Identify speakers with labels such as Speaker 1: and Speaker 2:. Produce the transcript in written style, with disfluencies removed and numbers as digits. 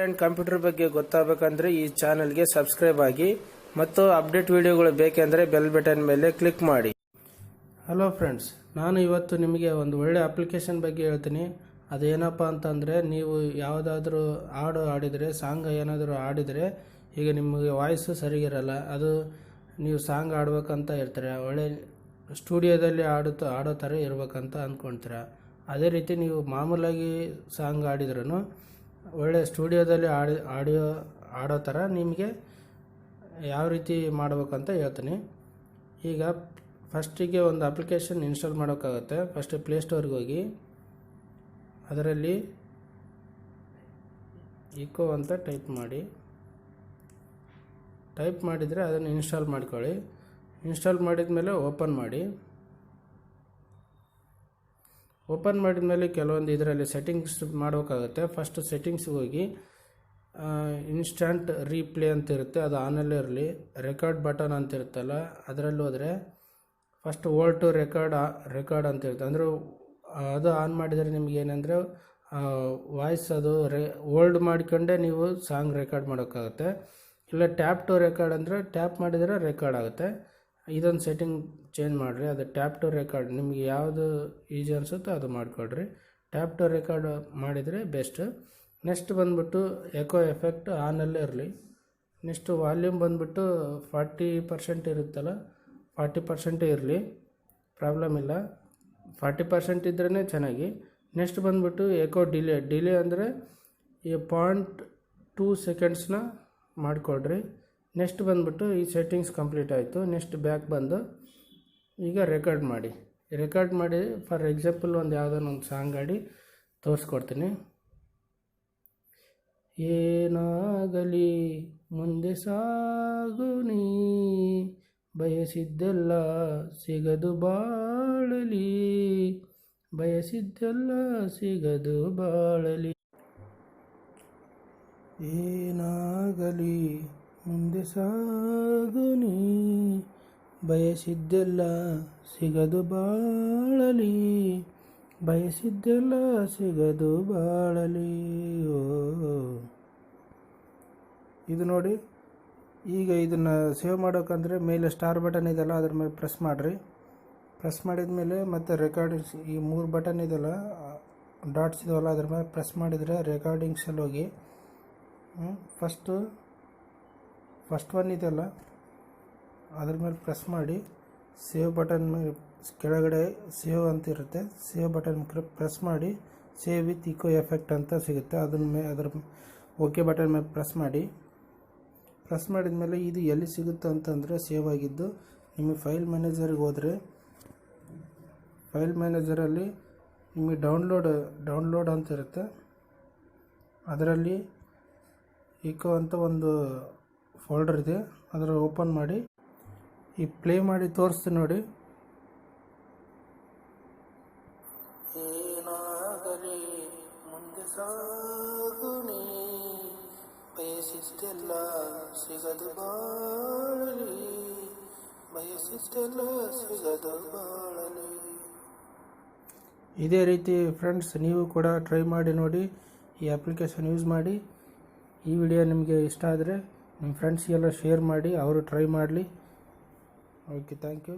Speaker 1: And computer ಬಗ್ಗೆ ಗೊತ್ತಾಗಬೇಕಂದ್ರೆ ಈ ಚಾನಲ್ಗೆ ಸಬ್ಸ್ಕ್ರೈಬ್ ಆಗಿ ಮತ್ತು ಅಪ್ಡೇಟ್ ವಿಡಿಯೋಗಳು ಬೇಕೆಂದರೆ ಬೆಲ್ ಬಟನ್ ಮೇಲೆ ಕ್ಲಿಕ್ ಮಾಡಿ. ಹಲೋ ಫ್ರೆಂಡ್ಸ್, ನಾನು ಇವತ್ತು ನಿಮಗೆ ಒಂದು ಒಳ್ಳೆ ಅಪ್ಲಿಕೇಶನ್ ಬಗ್ಗೆ ಹೇಳ್ತೀನಿ. ಅದೇನಪ್ಪ ಅಂತಂದರೆ, ನೀವು ಯಾವುದಾದ್ರೂ ಹಾಡು ಹಾಡಿದರೆ, ಸಾಂಗ್ ಏನಾದರೂ ಹಾಡಿದರೆ, ಈಗ ನಿಮಗೆ ವಾಯ್ಸು ಸರಿಗಿರಲ್ಲ, ಅದು ನೀವು ಸಾಂಗ್ ಹಾಡ್ಬೇಕಂತ ಇರ್ತಾರೆ, ಒಳ್ಳೆ ಸ್ಟುಡಿಯೋದಲ್ಲಿ ಹಾಡೋ ಥರ ಇರ್ಬೇಕಂತ ಅಂದ್ಕೊಳ್ತೀರ. ಅದೇ ರೀತಿ ನೀವು ಮಾಮೂಲಾಗಿ ಸಾಂಗ್ ಹಾಡಿದ್ರೂ ಒಳ್ಳೆ ಸ್ಟುಡಿಯೋದಲ್ಲಿ ಹಾಡೋ ಥರ ನಿಮಗೆ ಯಾವ ರೀತಿ ಮಾಡ್ಬೇಕಂತ ಹೇಳ್ತೀನಿ. ಈಗ ಫಸ್ಟಿಗೆ ಒಂದು ಅಪ್ಲಿಕೇಶನ್ ಇನ್ಸ್ಟಾಲ್ ಮಾಡೋಕ್ಕಾಗುತ್ತೆ. ಫಸ್ಟ್ ಪ್ಲೇಸ್ಟೋರ್ಗೆ ಹೋಗಿ ಅದರಲ್ಲಿ ಇಕೋ ಅಂತ ಟೈಪ್ ಮಾಡಿದರೆ ಅದನ್ನು ಇನ್ಸ್ಟಾಲ್ ಮಾಡ್ಕೊಳ್ಳಿ. ಇನ್ಸ್ಟಾಲ್ ಮಾಡಿದ ಮೇಲೆ ಓಪನ್ ಮಾಡಿದ ಮೇಲೆ ಕೆಲವೊಂದು ಇದರಲ್ಲಿ ಸೆಟ್ಟಿಂಗ್ಸ್ ಮಾಡೋಕ್ಕಾಗುತ್ತೆ. ಫಸ್ಟ್ ಸೆಟ್ಟಿಂಗ್ಸ್ಗೆ ಹೋಗಿ ಇನ್ಸ್ಟಂಟ್ ರೀಪ್ಲೇ ಅಂತ ಇರುತ್ತೆ, ಅದು ಆನಲ್ಲೇ ಇರಲಿ. ರೆಕಾರ್ಡ್ ಬಟನ್ ಅಂತ ಇರುತ್ತಲ್ಲ, ಅದರಲ್ಲಿ ಹೋದರೆ ಫಸ್ಟ್ ಓಲ್ಡ್ ಟು ರೆಕಾರ್ಡ್ ಅಂತ ಇರುತ್ತೆ. ಅಂದರೆ ಅದು ಆನ್ ಮಾಡಿದರೆ ನಿಮ್ಗೆ ಏನಂದರೆ ವಾಯ್ಸ್ ಅದು ಓಲ್ಡ್ ಮಾಡಿಕೊಂಡೇ ನೀವು ಸಾಂಗ್ ರೆಕಾರ್ಡ್ ಮಾಡೋಕ್ಕಾಗುತ್ತೆ. ಇಲ್ಲ ಟ್ಯಾಪ್ ಟು ರೆಕಾರ್ಡ್ ಅಂದರೆ ಟ್ಯಾಪ್ ಮಾಡಿದರೆ ರೆಕಾರ್ಡ್ ಆಗುತ್ತೆ. ಇದೊಂದು ಸೆಟ್ಟಿಂಗ್ ಚೇಂಜ್ ಮಾಡಿರಿ. ಅದು ಟ್ಯಾಪ್ ಟು ರೆಕಾರ್ಡ್ ನಿಮಗೆ ಯಾವುದು ಈಜಿ ಅನಿಸುತ್ತೋ ಅದು ಮಾಡಿಕೊಡ್ರಿ. ಟ್ಯಾಪ್ ಟು ರೆಕಾರ್ಡ್ ಮಾಡಿದರೆ ಬೆಸ್ಟ್. ನೆಕ್ಸ್ಟ್ ಬಂದುಬಿಟ್ಟು ಎಕೋ ಎಫೆಕ್ಟ್ ಆನಲ್ಲೇ ಇರಲಿ. ನೆಕ್ಸ್ಟ್ ವಾಲ್ಯೂಮ್ ಬಂದುಬಿಟ್ಟು 40% ಇರುತ್ತಲ್ಲ, 40% ಇರಲಿ, ಪ್ರಾಬ್ಲಮ್ ಇಲ್ಲ. 40% ಇದ್ರೇ ಚೆನ್ನಾಗಿ. ನೆಕ್ಸ್ಟ್ ಬಂದುಬಿಟ್ಟು ಎಕೋ ಡಿಲೇ ಅಂದರೆ ಈ 0.2 ಸೆಕೆಂಡ್ಸ್ನ ಮಾಡಿಕೊಡ್ರಿ. ನೆಕ್ಸ್ಟ್ ಬಂದುಬಿಟ್ಟು ಈ ಸೆಟ್ಟಿಂಗ್ಸ್ ಕಂಪ್ಲೀಟ್ ಆಯಿತು. ನೆಕ್ಸ್ಟ್ ಬ್ಯಾಕ್ ಬಂದು ಈಗ ರೆಕಾರ್ಡ್ ಮಾಡಿ. ಫಾರ್ ಎಕ್ಸಾಂಪಲ್ ಒಂದು ಯಾವುದೋ ಒಂದು ಸಾಂಗ್ ಹಾಡಿ ತೋರಿಸ್ಕೊಡ್ತೀನಿ. ಏನಾಗಲಿ ಮುಂದೆ ಸಾಗು ನೀ, ಬಯಸಿದ್ದೆಲ್ಲ ಸಿಗದು ಬಾಳಲಿ, ಬಯಸಿದ್ದೆಲ್ಲ ಸಿಗದು ಬಾಳಲಿ. ಏನಾಗಲಿ ಮುಂದೆ ಸಾಗು ನೀ, ಬಯಸಿದ್ದೆಲ್ಲ ಸಿಗದು ಬಾಳಲಿ, ಬಯಸಿದ್ದೆಲ್ಲ ಸಿಗದು ಬಾಳಲಿ. ಇದು ನೋಡಿ. ಈಗ ಇದನ್ನು ಸೇವ್ ಮಾಡೋಕ್ಕಂದರೆ ಮೇಲೆ ಸ್ಟಾರ್ ಬಟನ್ ಇದೆಲ್ಲ, ಅದ್ರ ಮೇಲೆ ಪ್ರೆಸ್ ಮಾಡಿರಿ. ಪ್ರೆಸ್ ಮಾಡಿದ ಮೇಲೆ ಮತ್ತೆ ರೆಕಾರ್ಡಿಂಗ್ಸ್ ಈ 3 ಬಟನ್ ಇದೆಲ್ಲ, ಡಾಟ್ಸ್ ಇದೆಯಲ್ಲ, ಅದ್ರ ಮೇಲೆ ಪ್ರೆಸ್ ಮಾಡಿದರೆ ರೆಕಾರ್ಡಿಂಗ್ಸಲ್ಲಿ ಹೋಗಿ ಫಸ್ಟ್ ಒನ್ ಇದೆಯಲ್ಲ, ಅದ್ರ ಮೇಲೆ ಪ್ರೆಸ್ ಮಾಡಿ ಸೇವ್ ಬಟನ್ ಮೇಲೆ ಕೆಳಗಡೆ ಸೇವ್ ಅಂತ ಇರುತ್ತೆ, ಸೇವ್ ಬಟನ್ ಪ್ರೆಸ್ ಮಾಡಿ ಸೇವ್ ವಿತ್ ಇಕೋ ಎಫೆಕ್ಟ್ ಅಂತ ಸಿಗುತ್ತೆ. ಅದರ ಓಕೆ ಬಟನ್ ಮೇಲೆ ಪ್ರೆಸ್ ಮಾಡಿದ ಮೇಲೆ ಇದು ಎಲ್ಲಿ ಸಿಗುತ್ತೆ ಅಂತಂದರೆ, ಸೇವ್ ಆಗಿದ್ದು ನಿಮಗೆ ಫೈಲ್ ಮ್ಯಾನೇಜರ್ಗೆ ಹೋದರೆ, ಫೈಲ್ ಮ್ಯಾನೇಜರಲ್ಲಿ ನಿಮಗೆ ಡೌನ್ಲೋಡ್ ಅಂತ ಇರುತ್ತೆ. ಅದರಲ್ಲಿ ಇಕೋ ಅಂತ ಒಂದು ಫೋಲ್ಡರ್ ಇದೆ, ಅದರ ಓಪನ್ ಮಾಡಿ ಈ ಪ್ಲೇ ಮಾಡಿ ತೋರಿಸ್ತೀನಿ ನೋಡಿ. ಏನಾಗಲಿ ಮುಂದೆ ಸಾಗು ನೀ, ಬಯಸಿದ್ದೆಲ್ಲ ಸಿಗದು ಬಾಳಲಿ, ಬಯಸಿದ್ದೆಲ್ಲ ಸಿಗದು ಬಾಳಲಿ. ಇದೇ ರೀತಿ ಫ್ರೆಂಡ್ಸ್ ನೀವು ಕೂಡ ಟ್ರೈ ಮಾಡಿ ನೋಡಿ. ಈ ಅಪ್ಲಿಕೇಶನ್ ಯೂಸ್ ಮಾಡಿ. ಈ ವಿಡಿಯೋ ನಿಮಗೆ ಇಷ್ಟ ಆದರೆ ನಿಮ್ಮ ಫ್ರೆಂಡ್ಸ್ಗೆಲ್ಲ ಶೇರ್ ಮಾಡಿ, ಅವರು ಟ್ರೈ ಮಾಡಲಿ. Okay, thank you.